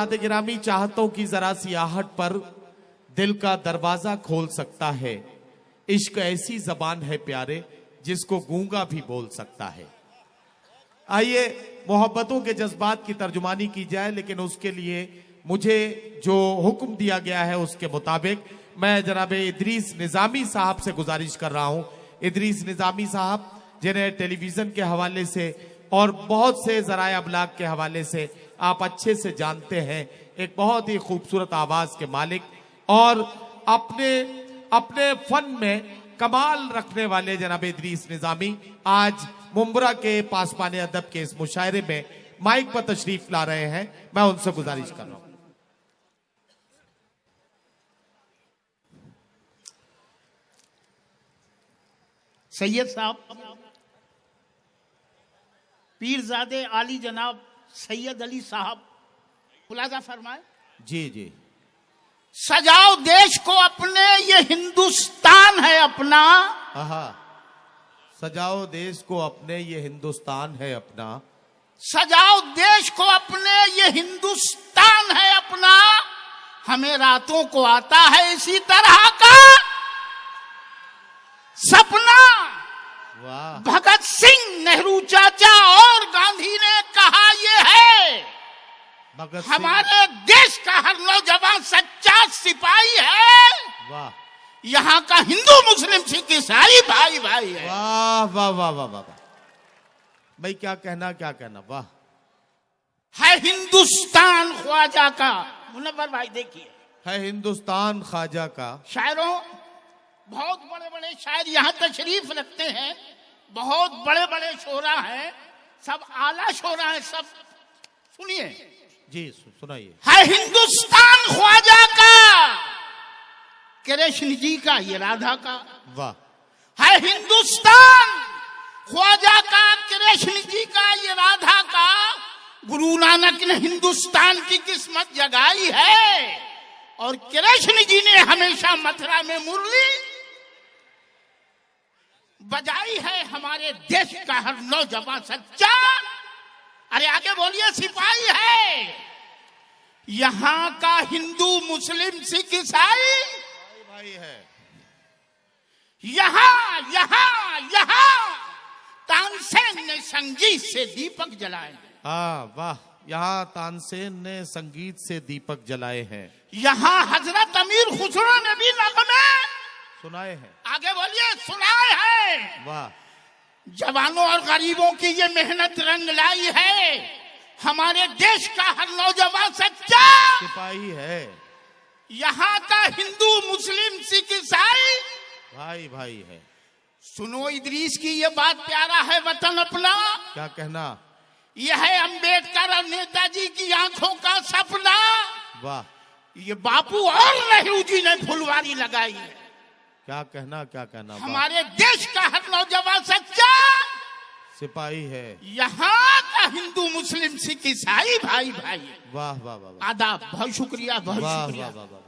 हज़रात गिरामी, चाहतों की जरा सी आहट पर दिल का दरवाजा खोल सकता है। इश्क ऐसी जबान है प्यारे जिसको गूंगा भी बोल सकता है। आइए मोहब्बतों के जज्बात की तर्जुमानी की जाए, लेकिन उसके लिए मुझे जो हुक्म दिया गया है उसके मुताबिक मैं जनाब इदरीस निजामी साहब से गुजारिश कर रहा हूं। इदरीस निजामी साहब, जिन्हें टेलीविजन के हवाले से और बहुत से ज़राए अबलाग के हवाले से आप अच्छे से जानते हैं, एक बहुत ही खूबसूरत आवाज के मालिक और अपने फन में कमाल रखने वाले जनाब इदरीस निजामी आज मुंबरा के पासबान अदब के इस मुशायरे में माइक पर तशरीफ ला रहे हैं। मैं उनसे गुजारिश कर रहा हूं। सैयद साहब, पीरजादे आली जनाब सैयद अली साहब खुलासा फरमाए। जी जी। सजाओ देश को अपने, ये हिंदुस्तान है अपना। आहा, सजाओ देश को अपने, ये हिंदुस्तान है अपना। सजाओ देश को अपने, ये हिंदुस्तान है अपना। हमें रातों को आता है इसी तरह का सपना। वाह। भगत सिंह, नेहरू चाचा और गांधी ने कहा ये है, भगत हमारे देश का हर नौजवान सच्चा सिपाही है। वाह। यहाँ का हिंदू मुस्लिम सिख ईसाई भाई भाई है। वाह वाह वाह वाह वाह। भाई क्या कहना। वाह। है हिंदुस्तान ख्वाजा का। मुनव्वर भाई देखिए, है हिंदुस्तान ख्वाजा का। शायरों, बहुत बड़े बड़े शायर यहाँ तशरीफ रखते हैं, बहुत बड़े बड़े शोरा हैं, सब आला शोरा हैं, सब सुनिए जी, सुनाइए। है हिंदुस्तान ख्वाजा का, कृष्ण जी का, ये राधा का। वाह। है हिंदुस्तान ख्वाजा का, कृष्ण जी का, ये राधा का। गुरु नानक ने हिंदुस्तान की किस्मत जगाई है और कृष्ण जी ने हमेशा मथुरा में मुरली बजाई है। हमारे देश का हर नौजवान सच्चा, अरे आगे बोलिए, सिपाही है। यहाँ का हिंदू मुस्लिम सिख ईसाई भाई है। यहाँ तानसेन ने संगीत से दीपक जलाए हैं। हाँ वाह। यहाँ तानसेन ने संगीत से दीपक जलाए हैं। यहाँ हजरत अमीर खुसरो ने भी नगमे सुनाए हैं। आगे बोलिए, सुनाए हैं। वाह। जवानों और गरीबों की ये मेहनत रंग लाई है। हमारे देश का हर नौजवान सच्चा सिपाही है। यहाँ का हिंदू मुस्लिम सिख ईसाई भाई भाई है। सुनो इदरीस की ये बात, प्यारा है वतन अपना। क्या कहना। यह है अंबेडकर और नेताजी की आंखों का सपना। वाह। ये बापू और नेहरू जी ने फुलवारी लगाई है। क्या कहना। हमारे देश का हर नौजवान सच्चा सिपाही है। यहाँ का हिंदू मुस्लिम सिख ईसाई भाई भाई। वाह वाह वाह। आदाब, बहुत शुक्रिया, बहुत वाह शुक्रिया। वाह वाह।